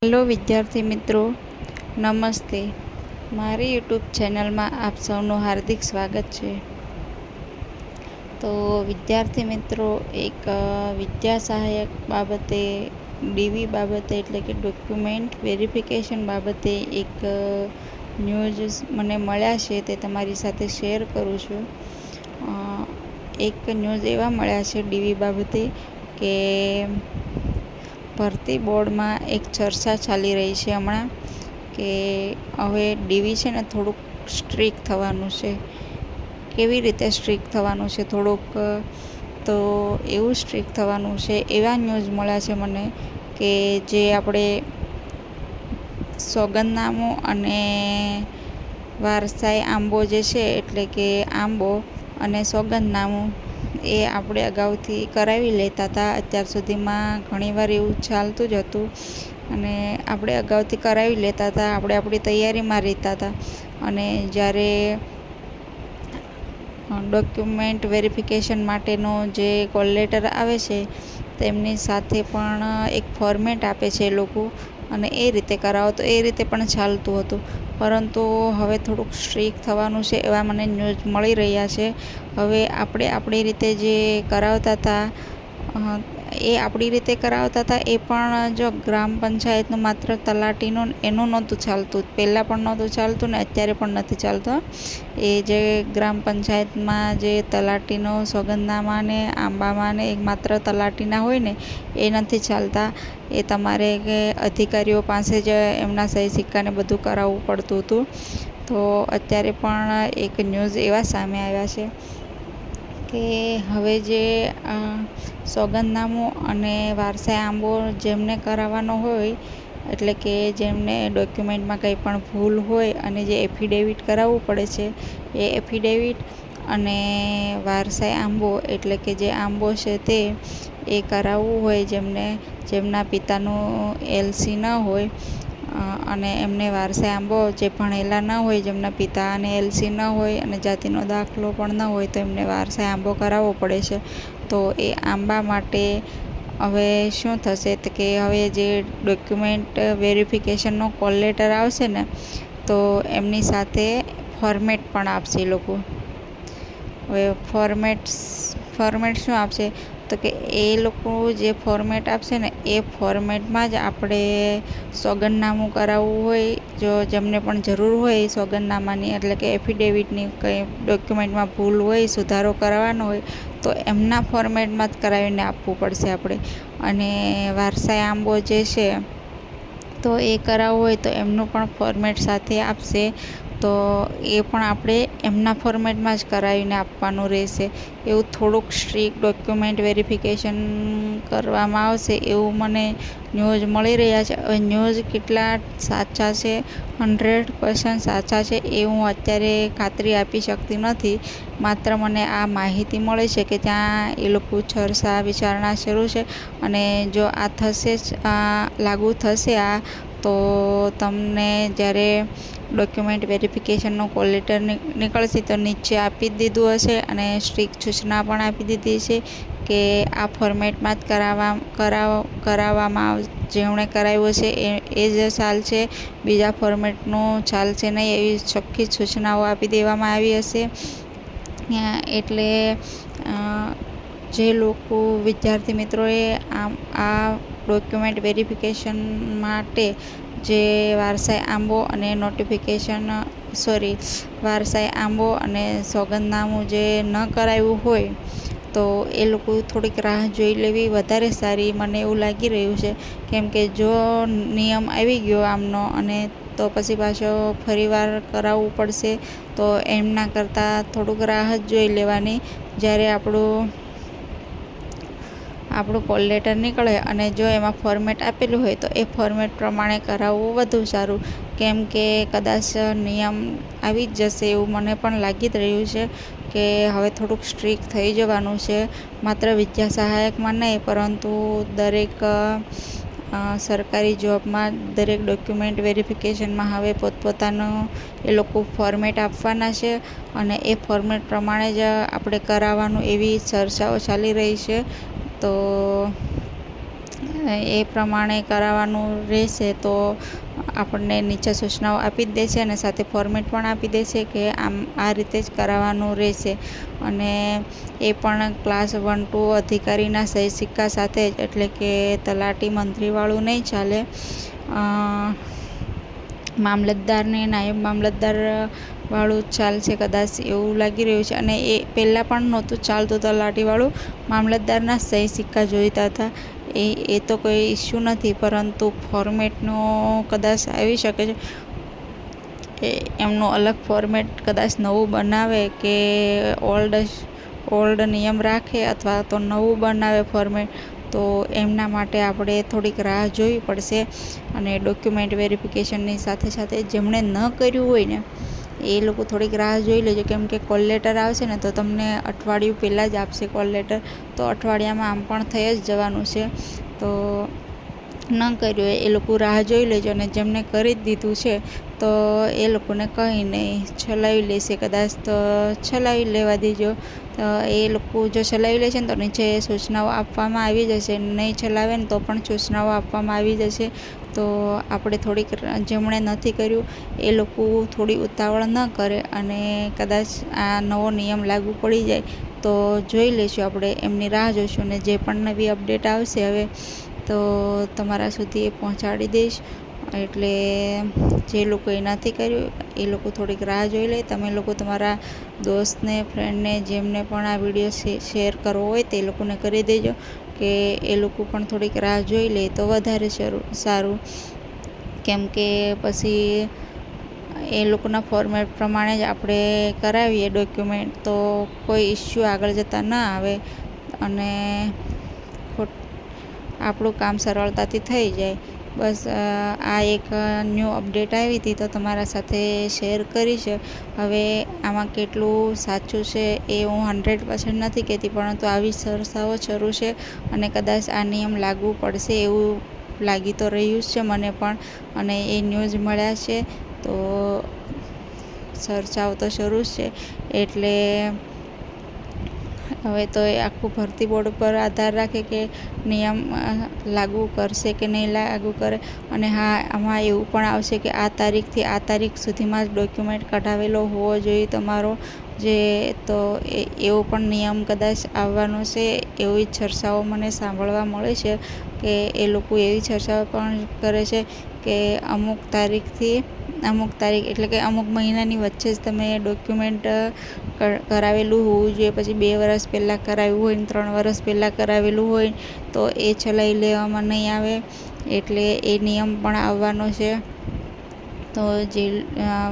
Hello વિદ્યાર્થી મિત્રો, નમસ્તે. મારી યુટ્યુબ ચેનલમાં આપ સૌનું હાર્દિક સ્વાગત છે. તો વિદ્યાર્થી મિત્રો, એક વિદ્યા સહાયક બાબતે ડીવી બાબતે એટલે કે ડોક્યુમેન્ટ વેરિફિકેશન બાબતે એક ન્યૂઝ મને મળ્યા છે, તે તમારી સાથે શેર કરું છું. એક ન્યૂઝ એવા મળ્યા છે ડીવી બાબતે કે ભરતી બોર્ડમાં એક ચર્ચા ચાલી રહી છે હમણાં કે હવે ડીવી છે ને થોડુંક સ્ટ્રીક થવાનું છે. કેવી રીતે સ્ટ્રીક થવાનું છે? તો એવું સ્ટ્રીક થવાનું છે, એવા ન્યૂઝ મળ્યા છે મને કે જે આપણે સોગંદનામું અને વારસાઈ આંબો જે છે, એટલે કે આંબો અને સોગંદનામું એ આપણે અગાઉથી કરાવી લેતા હતા. અત્યાર સુધીમાં ઘણીવાર એવું ચાલતું જ હતું અને આપણે અગાઉથી કરાવી લેતા હતા. આપણે આપણી તૈયારીમાં રહેતા હતા અને જ્યારે ડોક્યુમેન્ટ વેરિફિકેશન માટેનો જે કોલ લેટર આવે છે તેમની સાથે પણ એક ફોર્મેટ આપે છે એ લોકો, અને એ રીતે કરાવો તો એ રીતે પણ ચાલતું હતું. પરંતુ હવે થોડુંક સ્ટ્રીક થવાનું છે એવા મને ન્યૂઝ મળી રહ્યા છે. હવે આપણે આપણી રીતે જે કરાવતા હતા એ આપણી રીતે કરાવતા હતા, એ પણ જો ગ્રામ પંચાયતનું માત્ર તલાટીનું એનું નહોતું ચાલતું, પહેલાં પણ નહોતું ચાલતું ને અત્યારે પણ નથી ચાલતું. એ જે ગ્રામ પંચાયતમાં જે તલાટીનો સોગંદનામા ને આંબામાં ને એક માત્ર તલાટીના હોય ને એ નથી ચાલતા. એ તમારે કે અધિકારીઓ પાસે જ એમના સહી સિક્કાને બધું કરાવવું પડતું હતું. તો અત્યારે પણ એક ન્યૂઝ એવા સામે આવ્યા છે કે હવે જે સોગંદનામું અને વારસાઈ આંબો જેમને કરાવવાનો હોય, એટલે કે જેમને ડોક્યુમેન્ટમાં કંઈ પણ ભૂલ હોય અને જે એફિડેવિટ કરાવવું પડે છે, એ એફિડેવિટ અને વારસાઈ આંબો એટલે કે જે આંબો છે તે એ કરાવવું હોય જેમના પિતાનું એલસી ન હોય, અને એમને વારસાઈ આંબો જે ભણેલા ન હોય, જેમના પિતા અને એલસી ન હોય અને જાતિનો દાખલો પણ ન હોય, તો એમને વારસાઈ આંબો કરાવવો પડે છે. તો એ આંબા માટે હવે શું થશે કે હવે જે ડોક્યુમેન્ટ વેરિફિકેશનનો કોલ લેટર આવશે ને, તો એમની સાથે ફોર્મેટ પણ આપશે એ લોકો. હવે ફોર્મેટ શું આપશે? તો કે એ લોકો જે ફોર્મેટ આપશે ને એ ફોર્મેટમાં જ આપણે સોગંદનામું કરાવવું હોય, જો જેમને પણ જરૂર હોય સોગંદનામાની એટલે કે એફિડેવિટની, કંઈ ડોક્યુમેન્ટમાં ભૂલ હોય, સુધારો કરાવવાનો હોય, તો એમના ફોર્મેટમાં જ કરાવીને આપવું પડશે આપણે. અને વારસાઈ આંબો જે છે તો એ કરાવવું હોય તો એમનું પણ ફોર્મેટ સાથે આપશે. તો એ પણ આપણે એમના ફોર્મેટમાં જ કરાવીને આપવાનું રહેશે. એવું થોડુંક સ્ટ્રીક ડોક્યુમેન્ટ વેરિફિકેશન કરવામાં આવશે એવું મને ન્યૂઝ મળી રહ્યા છે. હવે ન્યૂઝ કેટલા સાચા છે, 100% સાચા છે એ હું અત્યારે ખાતરી આપી શકતી નથી. માત્ર મને આ માહિતી મળે છે કે ત્યાં એ લોકો ચર્ચા વિચારણા શરૂ છે, અને જો આ થશે લાગુ થશે તો તમને જ્યારે ડોક્યુમેન્ટ વેરિફિકેશનનો કોલ લેટર નીકળશે તો નીચે આપી જ દીધું હશે, અને સ્ટ્રીક સૂચના પણ આપી દીધી છે કે આ ફોર્મેટમાં જ કરાવવામાં જેમણે કરાવ્યું છે એ જ ચાલશે, બીજા ફોર્મેટનું ચાલશે નહીં, એવી ચોખ્ખી સૂચનાઓ આપી દેવામાં આવી હશે. એટલે જે લોકો વિદ્યાર્થી મિત્રોએ આ ડોક્યુમેન્ટ વેરિફિકેશન માટે જે વારસાઈ આંબો અને વારસાઈ આંબો અને સોગંદનામું જે ન કરાવ્યું હોય, તો એ લોકો થોડીક રાહ જોઈ લેવી વધારે સારી મને એવું લાગી રહ્યું છે. કેમ કે જો નિયમ આવી ગયો આમનો અને તો પછી પાછો ફરીવાર કરાવવું પડશે, તો એમના કરતાં થોડુંક રાહ જ જોઈ લેવાની. જ્યારે આપણું કોલ લેટર નીકળે અને જો એમાં ફોર્મેટ આપેલું હોય તો એ ફોર્મેટ પ્રમાણે કરાવવું વધુ સારું. કેમ કે કદાચ નિયમ આવી જ જશે એવું મને પણ લાગી જ રહ્યું છે કે હવે થોડુંક સ્ટ્રીક થઈ જવાનું છે. માત્ર વિદ્યા સહાયકમાં નહીં, પરંતુ દરેક સરકારી જોબમાં દરેક ડોક્યુમેન્ટ વેરિફિકેશનમાં હવે પોતપોતાનું એ લોકો ફોર્મેટ આપવાના છે, અને એ ફોર્મેટ પ્રમાણે જ આપણે કરાવવાનું એવી ચર્ચાઓ ચાલી રહી છે. તો એ પ્રમાણે કરાવવાનું રહેશે. તો આપણને નીચે સૂચનાઓ આપી જ દેશે અને સાથે ફોર્મેટ પણ આપી દેશે કે આ રીતે જ કરાવવાનું રહેશે. અને એ પણ ક્લાસ 1-2 અધિકારીના સહી સિક્કા સાથે જ, એટલે કે તલાટી મંત્રીવાળું નહીં ચાલે. મામલતદાર ને નાયબ મામલતદાર વાળું ચાલશે કદાચ, એવું લાગી રહ્યું છે. અને એ પહેલાં પણ નહોતું ચાલતું તલાટીવાળું, મામલતદારના સહી સિક્કા જોઈતા હતા. એ તો કોઈ ઇસ્યુ નથી, પરંતુ ફોર્મેટનો કદાચ આવી શકે છે. એમનું અલગ ફોર્મેટ કદાચ નવું બનાવે કે ઓલ્ડ નિયમ રાખે અથવા તો નવું બનાવે ફોર્મેટ, તો એમના માટે આપણે થોડીક રાહ જોવી પડશે. અને ડોક્યુમેન્ટ વેરિફિકેશનની સાથે સાથે જેમણે ન કર્યું હોય ને એ લોકો થોડીક રાહ જોઈ લેજો, કેમ કે કોલ લેટર આવશે ને તો તમને અઠવાડિયું પહેલાં જ આપશે કોલ લેટર. તો અઠવાડિયામાં આમ પણ થઈ જ જવાનું છે. તો ન કર્યું હોય એ લોકો રાહ જોઈ લેજો. અને જેમને કરી જ દીધું છે તો એ લોકોને કંઈ નહીં, ચલાવી લેશે કદાચ, તો ચલાવી લેવા દેજો. એ લોકો જો ચલાવી લેશે ને તો નીચે સૂચનાઓ આપવામાં આવી જશે, નહીં ચલાવે ને તો પણ સૂચનાઓ આપવામાં આવી જશે. તો આપણે થોડીક, જેમણે નથી કર્યું એ લોકો થોડી ઉતાવળ ન કરે, અને કદાચ આ નવો નિયમ લાગુ પડી જાય તો જોઈ લઈશું, આપણે એમની રાહ જોઈશું. અને જે પણ નવી અપડેટ આવશે હવે તો તમારા સુધી એ પહોંચાડી દઈશ. એટલે જે લોકોએ નથી કર્યું એ લોકો થોડીક રાહ જોઈ લે. તમે લોકો તમારા દોસ્તને, ફ્રેન્ડને, જેમને પણ આ વિડીયો શેર કરવો હોય તે લોકોને કરી દેજો, કે એ લોકો પણ થોડીક રાહ જોઈ લે તો વધારે સારું. કેમ કે પછી એ લોકોના ફોર્મેટ પ્રમાણે જ આપણે કરાવીએ ડોક્યુમેન્ટ, તો કોઈ ઇસ્યુ આગળ જતાં ન આવે અને આપણું કામ સરળતાથી થઈ જાય. બસ આ એક ન્યૂ અપડેટ આવી હતી તો તમારા સાથે શેર કરી છે. હવે આમાં કેટલું સાચું છે એ હું 100% નથી કહેતી, પરંતુ આવી ચર્ચાઓ શરૂ છે અને કદાચ આ નિયમ લાગુ પડશે એવું લાગી તો રહ્યું જ છે મને પણ. અને એ ન્યૂઝ મળ્યા છે, તો ચર્ચાઓ તો શરૂ જ છે. એટલે હવે તો એ આખું ભરતી બોર્ડ પર આધાર રાખે કે નિયમ લાગુ કરશે કે નહીં લાગુ કરે. અને હા, આમાં એવું પણ આવશે કે આ તારીખથી આ તારીખ સુધીમાં જ ડોક્યુમેન્ટ કઢાવેલો હોવો જોઈએ તમારો, તો એવો પણ નિયમ કદાચ આવવાનો છે. એવી ચર્ચાઓ મને સાંભળવા મળે છે કે એ લોકો એવી ચર્ચાઓ પણ કરે છે કે અમુક તારીખથી અમુક તારીખ, એટલે કે અમુક મહિનાની વચ્ચે જ તમે ડોક્યુમેન્ટ કરાવેલું હોવું જોઈએ. પછી 2 વર્ષ પહેલાં કરાવ્યું હોય ને 3 વર્ષ પહેલાં કરાવેલું હોય તો એ ચલાવી લેવામાં નહીં આવે. એટલે એ નિયમ પણ આવવાનો છે. તો જે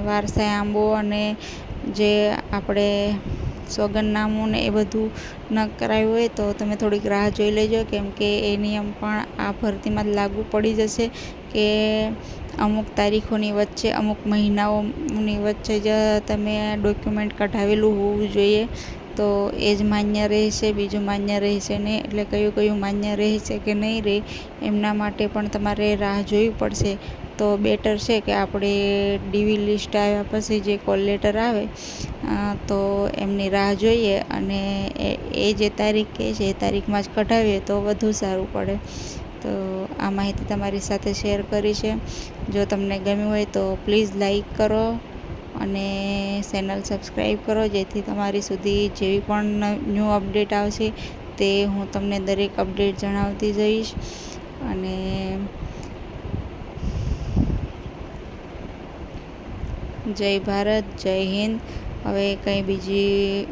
વારસાઈ આંબો અને જે આપણે સોગંદનામું ને એ બધું ન કરાવ્યું હોય તો તમે થોડીક રાહ જોઈ લેજો, કેમ કે એ નિયમ પણ આ ભરતીમાં જ લાગુ પડી જશે કે અમુક તારીખોની વચ્ચે, અમુક મહિનાઓની વચ્ચે જ તમે ડોક્યુમેન્ટ કઢાવેલું હોવું જોઈએ. તો એ જ માન્ય રહેશે, બીજું માન્ય રહેશે નહીં. એટલે કયું માન્ય રહેશે કે નહીં રહે એમના માટે પણ તમારે રાહ જોવી પડશે. તો બેટર છે કે આપણે ડીવી લિસ્ટ આવ્યા પછી જે કોલ લેટર આવે તો એમની રાહ જોઈએ અને એ જે તારીખ કહે છે એ તારીખમાં જ કઢાવીએ તો વધુ સારું પડે. તો આ માહિતી તમારી સાથે શેર કરી છે. જો તમને ગમ્યું હોય તો પ્લીઝ લાઈક કરો અને ચેનલ સબસ્ક્રાઈબ કરો, જેથી તમારી સુધી જેવી પણ ન્યૂ અપડેટ આવશે તે હું તમને દરેક અપડેટ જણાવતી જઈશ. અને જય ભારત, જય હિન્દ. હવે કંઈ બીજી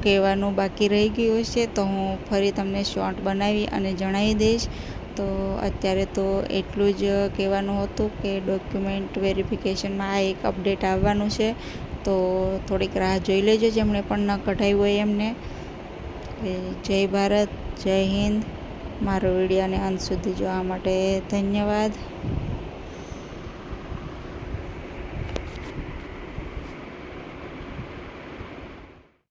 કહેવાનું બાકી રહી ગયું છે તો હું ફરી તમને શોર્ટ બનાવી અને જણાવી દઈશ. તો અત્યારે તો એટલું જ કહેવાનું હતું કે ડોક્યુમેન્ટ વેરિફિકેશનમાં આ એક અપડેટ આવવાનું છે. તો થોડીક રાહ જોઈ લેજો જેમણે પણ ન કઢાવ્યું હોય એમને. જય ભારત, જય હિન્દ. મારો વિડીયોને અંત સુધી જોવા માટે ધન્યવાદ.